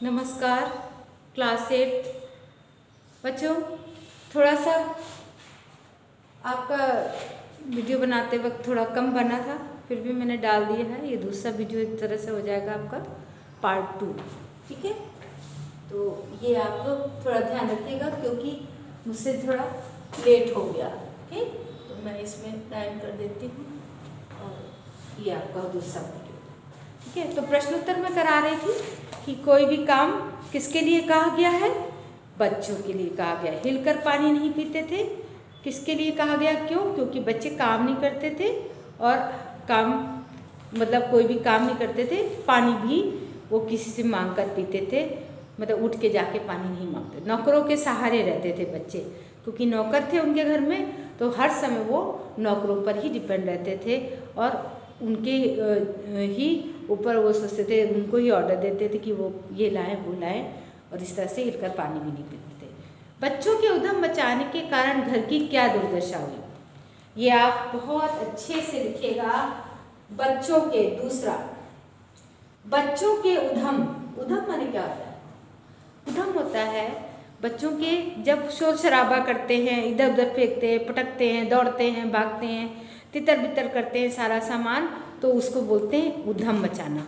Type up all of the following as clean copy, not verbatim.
नमस्कार क्लास 8 बच्चों, थोड़ा सा आपका वीडियो बनाते वक्त थोड़ा कम बना था, फिर भी मैंने डाल दिया है। ये दूसरा वीडियो एक तरह से हो जाएगा आपका पार्ट 2। ठीक है, तो ये आप लोग थोड़ा ध्यान रखिएगा क्योंकि मुझसे थोड़ा लेट हो गया। ओके, तो मैं इसमें टाइम कर देती हूँ और ये आपका दूसरा वीडियो। ठीक है, तो प्रश्नोत्तर में करा रही थी कि कोई भी काम किसके लिए कहा गया है? बच्चों के लिए कहा गया। हिलकर पानी नहीं पीते थे, किसके लिए कहा गया? क्यों? क्योंकि बच्चे काम नहीं करते थे और काम मतलब कोई भी काम नहीं करते थे, पानी भी वो किसी से मांग कर पीते थे, मतलब उठ के जाके पानी नहीं मांगते। नौकरों के सहारे रहते थे बच्चे, क्योंकि नौकर थे उनके घर में, तो हर समय वो नौकरों पर ही डिपेंड रहते थे और उनके ही ऊपर वो सोचते थे, उनको ही ऑर्डर देते थे कि वो ये लाएं वो लाएं, और इस तरह से हिलकर पानी भी नहीं पीते थे। बच्चों के उद्यम बचाने के कारण घर की क्या दुर्दशा हुई? ये आप बहुत अच्छे से लिखेगा। बच्चों के, दूसरा बच्चों के उद्यम, उद्यम माने क्या होता है? उद्यम होता है बच्चों के जब शोर शराबा करते हैं, इधर उधर फेंकते हैं, पटकते हैं, दौड़ते हैं, भागते हैं, तितर बितर करते हैं सारा सामान, तो उसको बोलते हैं उद्यम मचाना,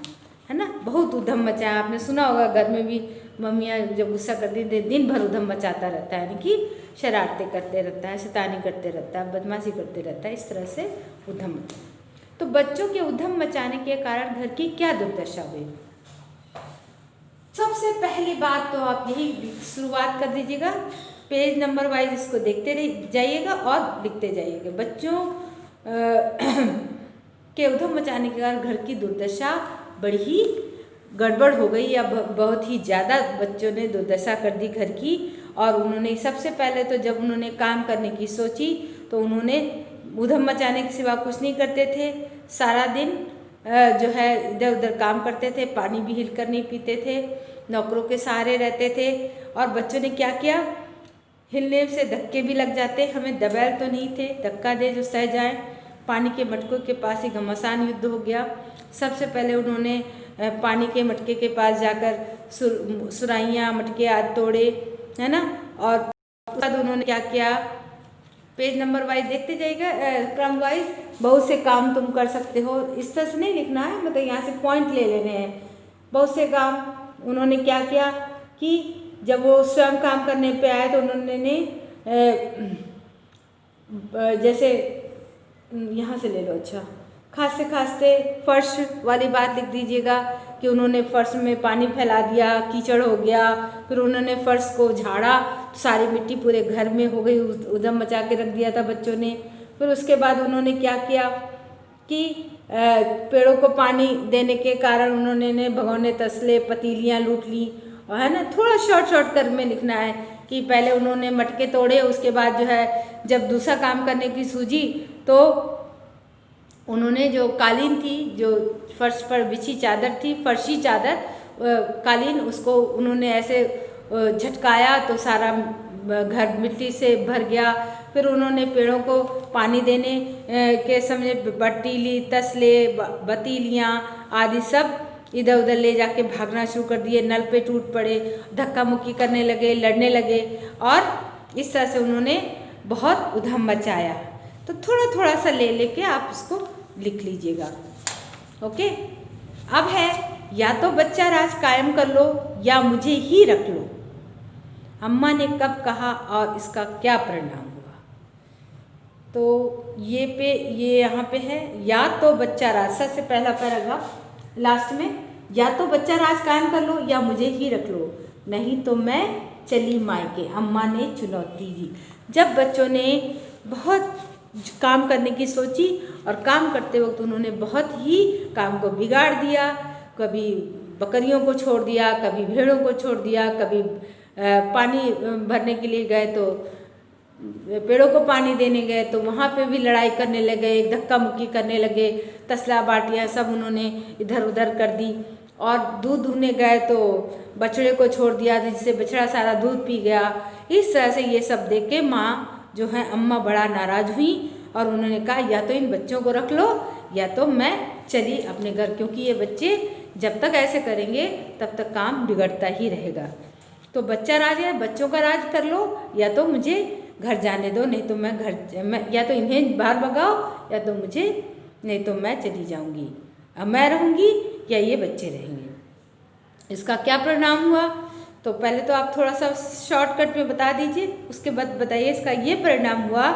है ना। बहुत उद्यम मचाया, आपने सुना होगा घर में भी मम्मियाँ जब गुस्सा करती थी दिन भर उद्यम मचाता रहता है, यानी कि शरारतें करते रहता है, शैतानी करते रहता है, बदमाशी करते रहता है, इस तरह से उद्यम। तो बच्चों के उद्यम मचाने के कारण घर की क्या दुर्दशा हुई? सबसे पहली बात तो आप यही शुरुआत कर दीजिएगा, पेज नंबर वाइज इसको देखते रह जाइएगा और लिखते जाइएगा। बच्चों के उद्यम मचाने के कारण घर की दुर्दशा बड़ी ही गड़बड़ हो गई, या बहुत ही ज़्यादा बच्चों ने दुर्दशा कर दी घर की। और उन्होंने सबसे पहले तो जब उन्होंने काम करने की सोची तो उन्होंने उद्यम मचाने के सिवा कुछ नहीं करते थे। सारा दिन जो है इधर उधर काम करते थे, पानी भी हिलकर नहीं पीते थे, नौकरों के सहारे रहते थे। और बच्चों ने क्या किया? हिलने से धक्के भी लग जाते, हमें दबैल तो नहीं थे, धक्का दे जो सह जाए। पानी के मटकों के पास ही घमासान युद्ध हो गया। सबसे पहले उन्होंने पानी के मटके के पास जाकर सुराइयाँ मटके आदि तोड़े, है ना। और उसके बाद उन्होंने क्या किया? पेज नंबर वाइज देखते जाइएगा, क्रम वाइज। बहुत से काम तुम कर सकते हो, इस तरह से नहीं लिखना है, मतलब यहाँ से पॉइंट ले लेने हैं। बहुत से काम उन्होंने क्या किया कि जब वो स्वयं काम करने पे आए तो उन्होंने जैसे यहाँ से ले लो, अच्छा, खासते फर्श वाली बात लिख दीजिएगा कि उन्होंने फर्श में पानी फैला दिया, कीचड़ हो गया, फिर उन्होंने फर्श को झाड़ा तो सारी मिट्टी पूरे घर में हो गई, उद्यम मचा के रख दिया था बच्चों ने। फिर उसके बाद उन्होंने क्या किया कि पेड़ों को पानी देने के कारण उन्होंने भगोने, तसले, पतीलियाँ लूट ली, और है ना। थोड़ा शॉर्ट कर में लिखना है कि पहले उन्होंने मटके तोड़े, उसके बाद जो है जब दूसरा काम करने की सूझी तो उन्होंने जो कालीन थी, जो फर्श पर बिछी चादर थी, फर्शी चादर कालीन, उसको उन्होंने ऐसे झटकाया तो सारा घर मिट्टी से भर गया। फिर उन्होंने पेड़ों को पानी देने के समय बटीली, तसले, बतीलियाँ आदि सब इधर उधर ले जाके भागना शुरू कर दिए, नल पे टूट पड़े, धक्का मुक्की करने लगे, लड़ने लगे, और इस तरह से उन्होंने बहुत उद्यम मचाया। तो थोड़ा थोड़ा सा ले लेके आप इसको लिख लीजिएगा। ओके, अब है या तो बच्चा राज कायम कर लो या मुझे ही रख लो। अम्मा ने कब कहा और इसका क्या परिणाम हुआ? तो ये यहाँ पे है, या तो बच्चा राज, सबसे पहला पैराग्राफ लास्ट में, या तो बच्चा राज कायम कर लो या मुझे ही रख लो, नहीं तो मैं चली मायके, अम्मा ने चुनौती दी। जब बच्चों ने बहुत काम करने की सोची और काम करते वक्त उन्होंने बहुत ही काम को बिगाड़ दिया, कभी बकरियों को छोड़ दिया, कभी भेड़ों को छोड़ दिया, कभी पानी भरने के लिए गए तो पेड़ों को पानी देने गए तो वहाँ पे भी लड़ाई करने लगे, धक्का मुक्की करने लगे, तसला बाटियाँ सब उन्होंने इधर उधर कर दी। और दूध दूहने गए तो बछड़े को छोड़ दिया, जिससे बछड़ा सारा दूध पी गया। इस तरह से ये सब देख के माँ जो है अम्मा बड़ा नाराज़ हुई और उन्होंने कहा या तो इन बच्चों को रख लो या तो मैं चली अपने घर, क्योंकि ये बच्चे जब तक ऐसे करेंगे तब तक काम बिगड़ता ही रहेगा। तो बच्चा राज है, बच्चों का राज कर लो, या तो मुझे घर जाने दो, नहीं तो मैं या तो इन्हें बाहर भगाओ, या तो मुझे, नहीं तो मैं चली जाऊंगी। अब मैं रहूंगी या ये बच्चे रहेंगे। इसका क्या परिणाम हुआ? तो पहले तो आप थोड़ा सा शॉर्टकट में बता दीजिए, उसके बाद बताइए। इसका ये परिणाम हुआ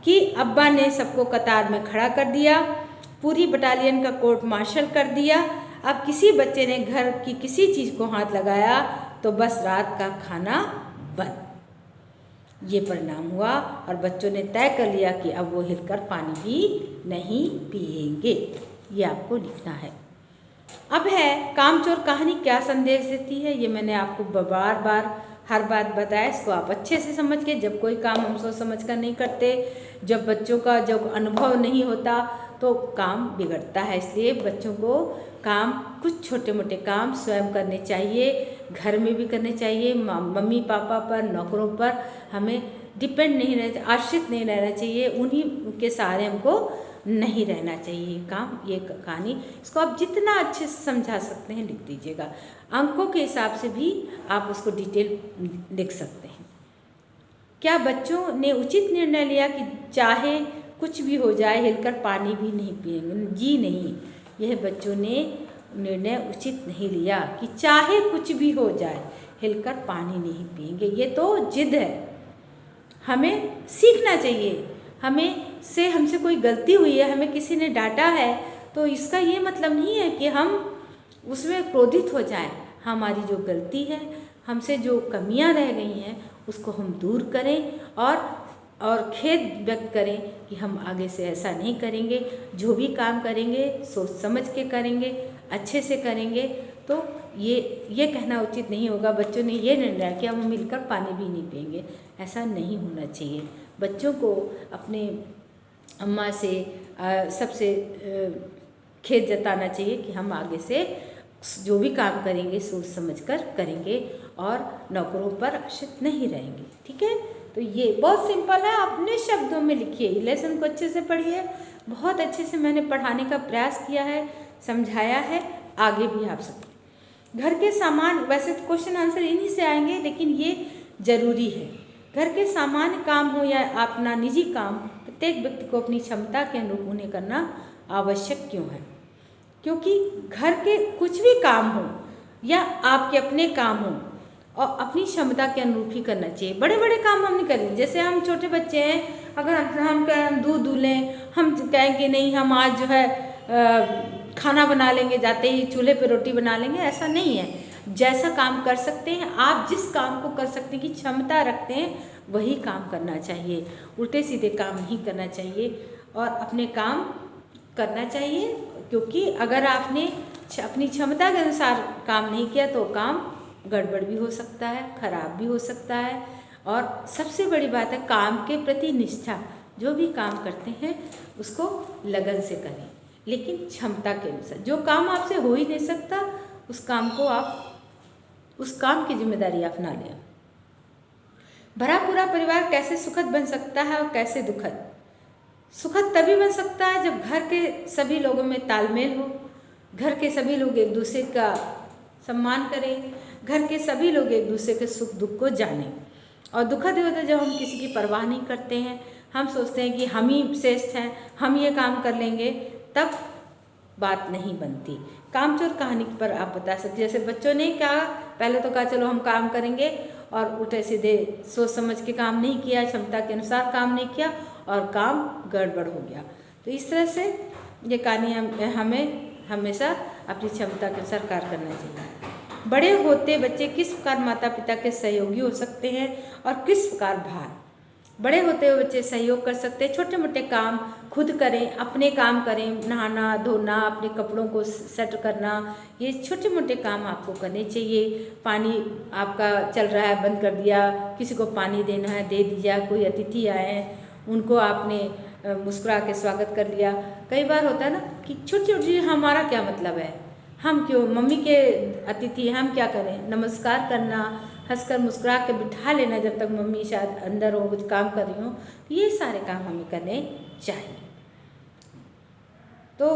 कि अब्बा ने सबको कतार में खड़ा कर दिया, पूरी बटालियन का कोर्ट मार्शल कर दिया। अब किसी बच्चे ने घर की किसी चीज़ को हाथ लगाया तो बस रात का खाना बंद। ये परिणाम हुआ और बच्चों ने तय कर लिया कि अब वो हिलकर पानी भी नहीं पिएंगे। ये आपको लिखना है। अब है कामचोर कहानी क्या संदेश देती है, ये मैंने आपको बार बार हर बात बताया। इसको आप अच्छे से समझ के, जब कोई काम हम सोच समझ कर नहीं करते, जब बच्चों का जब अनुभव नहीं होता तो काम बिगड़ता है। इसलिए बच्चों को काम, कुछ छोटे मोटे काम स्वयं करने चाहिए, घर में भी करने चाहिए। मम्मी पापा पर, नौकरों पर हमें डिपेंड नहीं रहना, आश्रित नहीं रहना चाहिए, उन्हीं के सहारे हमको नहीं रहना चाहिए। काम, ये कहानी, इसको आप जितना अच्छे से समझा सकते हैं लिख दीजिएगा। अंकों के हिसाब से भी आप उसको डिटेल लिख सकते हैं। क्या बच्चों ने उचित निर्णय लिया कि चाहे कुछ भी हो जाए हिलकर पानी भी नहीं पिएंगे? जी नहीं, यह बच्चों ने निर्णय उचित नहीं लिया कि चाहे कुछ भी हो जाए हिलकर पानी नहीं पिएंगे। ये तो जिद है, हमें सीखना चाहिए। हमसे कोई गलती हुई है, हमें किसी ने डांटा है, तो इसका ये मतलब नहीं है कि हम उसमें क्रोधित हो जाएं। हमारी जो गलती है, हमसे जो कमियां रह गई हैं, उसको हम दूर करें और खेद व्यक्त करें कि हम आगे से ऐसा नहीं करेंगे। जो भी काम करेंगे सोच समझ के करेंगे, अच्छे से करेंगे। तो ये कहना उचित नहीं होगा बच्चों ने ये निर्णय किया हम मिलकर पानी भी नहीं पिएंगे, ऐसा नहीं होना चाहिए। बच्चों को अपने अम्मा से सबसे खेद जताना चाहिए कि हम आगे से जो भी काम करेंगे सोच समझ कर करेंगे और नौकरों पर आश्रित नहीं रहेंगे। ठीक है, तो ये बहुत सिंपल है, अपने शब्दों में लिखिए। लेसन को अच्छे से पढ़िए, बहुत अच्छे से मैंने पढ़ाने का प्रयास किया है, समझाया है, आगे भी आप सब। घर के सामान, वैसे तो क्वेश्चन आंसर इन्हीं से आएंगे, लेकिन ये जरूरी है। घर के सामान्य काम हो या अपना निजी काम, प्रत्येक व्यक्ति को अपनी क्षमता के अनुरूप उन्हें करना आवश्यक क्यों है? क्योंकि घर के कुछ भी काम हो या आपके अपने काम हो और अपनी क्षमता के अनुरूप ही करना चाहिए। बड़े बड़े काम हम नहीं करेंगे। जैसे हम छोटे बच्चे हैं, अगर हम कहें दूध दूलें, हम कहेंगे नहीं हम आज जो है खाना बना लेंगे, जाते ही चूल्हे पे रोटी बना लेंगे, ऐसा नहीं है। जैसा काम कर सकते हैं, आप जिस काम को कर सकते हैं की क्षमता रखते हैं वही काम करना चाहिए। उल्टे सीधे काम नहीं करना चाहिए और अपने काम करना चाहिए। क्योंकि अगर आपने अपनी क्षमता के अनुसार काम नहीं किया तो काम गड़बड़ भी हो सकता है, खराब भी हो सकता है। और सबसे बड़ी बात है काम के प्रति निष्ठा। जो भी काम करते हैं उसको लगन से करें, लेकिन क्षमता के अनुसार। जो काम आपसे हो ही नहीं सकता उस काम की जिम्मेदारी आप ना लें। भरा पूरा परिवार कैसे सुखद बन सकता है और कैसे दुखद? सुखद तभी बन सकता है जब घर के सभी लोगों में तालमेल हो, घर के सभी लोग एक दूसरे का सम्मान करें, घर के सभी लोग एक दूसरे के सुख दुख को जानें। और दुखद होता है जब हम किसी की परवाह नहीं करते हैं, हम सोचते हैं कि हम ही श्रेष्ठ हैं, हम ये काम कर लेंगे, तब बात नहीं बनती। कामचोर कहानी पर आप बता सकते, जैसे बच्चों ने कहा, पहले तो कहा चलो हम काम करेंगे और उल्टे सीधे सोच समझ के काम नहीं किया, क्षमता के अनुसार काम नहीं किया और काम गड़बड़ हो गया। तो इस तरह से ये कहानी हमें हमेशा अपनी क्षमता के अनुसार कार्य करना चाहिए। बड़े होते बच्चे किस प्रकार माता पिता के सहयोगी हो सकते हैं और किस प्रकार भार? बड़े होते हुए बच्चे सहयोग कर सकते हैं, छोटे मोटे काम खुद करें, अपने काम करें, नहाना धोना, अपने कपड़ों को सेट करना, ये छोटे मोटे काम आपको करने चाहिए। पानी आपका चल रहा है, बंद कर दिया, किसी को पानी देना है दे दीजिए, कोई अतिथि आए हैं उनको आपने मुस्कुरा के स्वागत कर लिया। कई बार होता है ना कि छोटी छोटी, हमारा क्या मतलब है, हम क्यों, मम्मी के अतिथि हम क्या करें, नमस्कार करना, हंसकर मुस्कुरा के बिठा लेना जब तक मम्मी शायद अंदर हो, कुछ काम कर रही हो, तो ये सारे काम हमें करने चाहिए। तो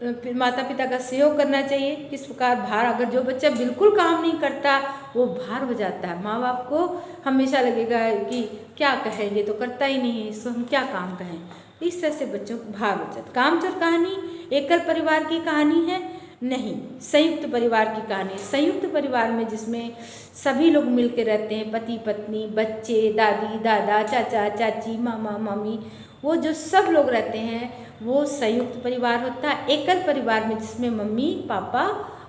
फिर माता पिता का सहयोग करना चाहिए। किस प्रकार भार, अगर जो बच्चा बिल्कुल काम नहीं करता वो भार हो जाता है, माँ बाप को हमेशा लगेगा कि क्या कहें, ये तो करता ही नहीं है, इसको हम क्या काम कहें। इस तरह से बच्चों को भार हो जाता। कामचोर कहानी एकल परिवार की कहानी है नहीं, संयुक्त परिवार की कहानी है। संयुक्त परिवार में जिसमें सभी लोग मिलकर रहते हैं, पति पत्नी, बच्चे, दादी दादा, चाचा चाची, मामा मामी, वो जो सब लोग रहते हैं वो संयुक्त परिवार होता है। एकल परिवार में जिसमें मम्मी पापा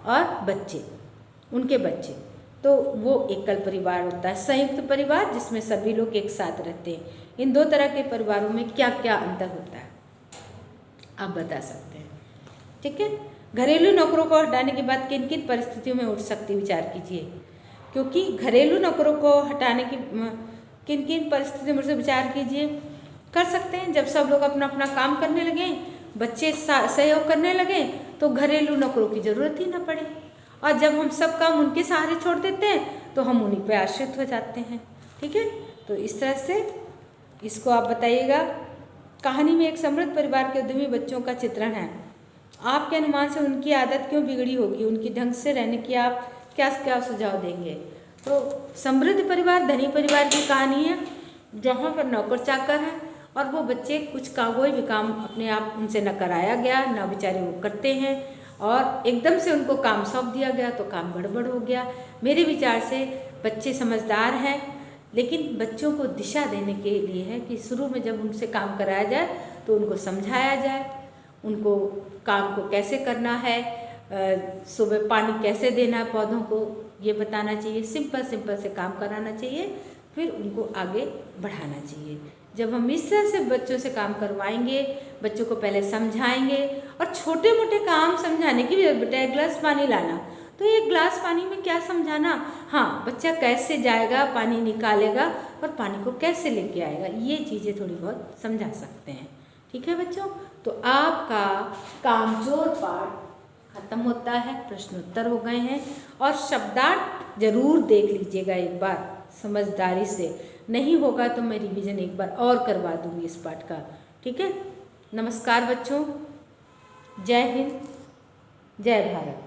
और बच्चे, उनके बच्चे, तो वो एकल परिवार होता है। संयुक्त परिवार जिसमें सभी लोग एक साथ रहते हैं। इन दो तरह के परिवारों में क्या क्या अंतर होता है आप बता सकते हैं, ठीक है। घरेलू नौकरों को हटाने के बाद किन किन परिस्थितियों में उठ सकती, विचार कीजिए। क्योंकि घरेलू नौकरों को हटाने की किन किन परिस्थितियों में विचार कीजिए। कर सकते हैं जब सब लोग अपना अपना काम करने लगें, बच्चे सहयोग करने लगें, तो घरेलू नौकरों की ज़रूरत ही ना पड़े। और जब हम सब काम उनके सहारे छोड़ देते हैं तो हम उन्हीं पे आश्रित हो जाते हैं, ठीक है। तो इस तरह से इसको आप बताइएगा। कहानी में एक समृद्ध परिवार के उद्यमी बच्चों का चित्रण है। आपके अनुमान से उनकी आदत क्यों बिगड़ी होगी, उनकी ढंग से रहने की आप क्या क्या सुझाव देंगे। तो समृद्ध परिवार धनी परिवार की कहानी है जहाँ पर नौकर चाकर है और वो बच्चे कुछ का कोई भी काम अपने आप उनसे न कराया गया, न बेचारे वो करते हैं, और एकदम से उनको काम सौंप दिया गया तो काम गड़बड़ हो गया। मेरे विचार से बच्चे समझदार हैं, लेकिन बच्चों को दिशा देने के लिए है कि शुरू में जब उनसे काम कराया जाए तो उनको समझाया जाए, उनको काम को कैसे करना है, सुबह पानी कैसे देना है पौधों को, ये बताना चाहिए। सिंपल से काम कराना चाहिए, फिर उनको आगे बढ़ाना चाहिए। जब हम इस तरह से बच्चों से काम करवाएंगे, बच्चों को पहले समझाएंगे, और छोटे मोटे काम समझाने की भी, बेटा एक गिलास पानी लाना, तो एक गिलास पानी में क्या समझाना, हाँ बच्चा कैसे जाएगा, पानी निकालेगा और पानी को कैसे लेके आएगा, ये चीज़ें थोड़ी बहुत समझा सकते हैं, ठीक है बच्चों। तो आपका कामचोर पाठ खत्म होता है, प्रश्नोत्तर हो गए हैं, और शब्दार्थ जरूर देख लीजिएगा एक बार समझदारी से। नहीं होगा तो मैं रिवीजन एक बार और करवा दूंगी इस पाठ का, ठीक है। नमस्कार बच्चों, जय हिंद, जय भारत।